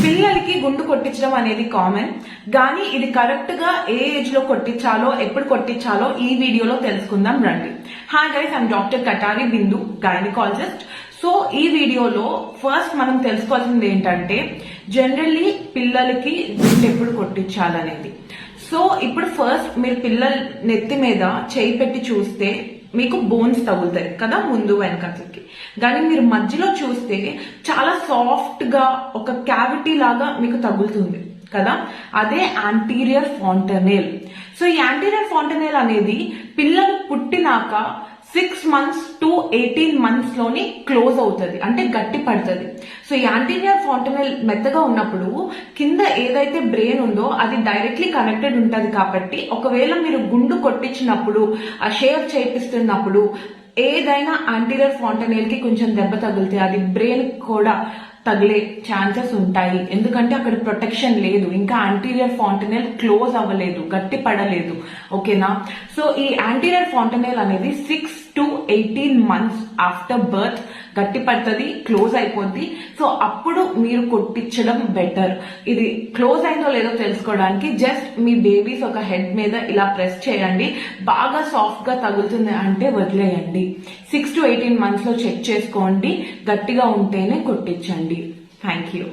పిల్లలకి గుండు కొట్టించడం అనేది కామన్, కానీ ఇది కరెక్ట్ గా ఏ ఏజ్ లో కొట్టించాలో ఎప్పుడు కొట్టించాలో ఈ వీడియోలో తెలుసుకుందాం రండి. Hi guys, I'm doctor Katari Bindu, gynaecologist. So ఈ వీడియోలో ఫస్ట్ మనం తెలుసుకోవాల్సింది ఏంటంటే జనరల్లీ పిల్లలకి గుండు ఎప్పుడు కొట్టించాలనేది. సో ఇప్పుడు ఫస్ట్ మీరు పిల్లల నెత్తి మీద చేయి పెట్టి చూస్తే మీకు బోన్స్ తగులుతాయి కదా ముందు వెనకకి, కానీ మీరు మధ్యలో చూస్తే చాలా సాఫ్ట్ గా ఒక క్యావిటీ లాగా మీకు తగులుతుంది కదా, అదే యాంటీరియర్ ఫాంటనెల్. సో ఈ యాంటీరియర్ ఫాంటనెల్ అనేది పిల్లలు పుట్టినాక 6 months to 18 months లోని క్లోజ్ అవుతుంది, అంటే గట్టి పడుతుంది. సో ఈ యాంటీరియర్ ఫాంటనెల్ మెత్తగా ఉన్నప్పుడు కింద ఏదైతే బ్రెయిన్ ఉందో అది డైరెక్ట్లీ కనెక్టెడ్ ఉంటుంది. కాబట్టి ఒకవేళ మీరు గుండు కొట్టించినప్పుడు ఆ షేవ్ చేపిస్తున్నప్పుడు ఏదైనా యాంటీరియర్ ఫాంటనెల్ కి కొంచెం దెబ్బ తగిలితే అది బ్రెయిన్ కూడా తగిలే ఛాన్సెస్ ఉంటాయి, ఎందుకంటే అక్కడ ప్రొటెక్షన్ లేదు, ఇంకా యాంటీరియర్ ఫాంటనెల్ క్లోజ్ అవ్వలేదు, గట్టి పడలేదు. ఓకేనా? సో ఈ యాంటీరియర్ ఫాంటనెల్ అనేది 6 to 18 months ఆఫ్టర్ బర్త్ గట్టి పడుతుంది, క్లోజ్ అయిపోద్ది. సో అప్పుడు మీరు కొట్టించడం బెటర్. ఇది క్లోజ్ అయిందో లేదో తెలుసుకోవడానికి జస్ట్ మీ బేబీస్ ఒక హెడ్ మీద ఇలా ప్రెస్ చేయండి, బాగా సాఫ్ట్ గా తగులుతుంది అంటే వదిలేయండి. 6 to 18 months లో చెక్ చేసుకోండి, గట్టిగా ఉంటేనే కొట్టించండి. Thank you.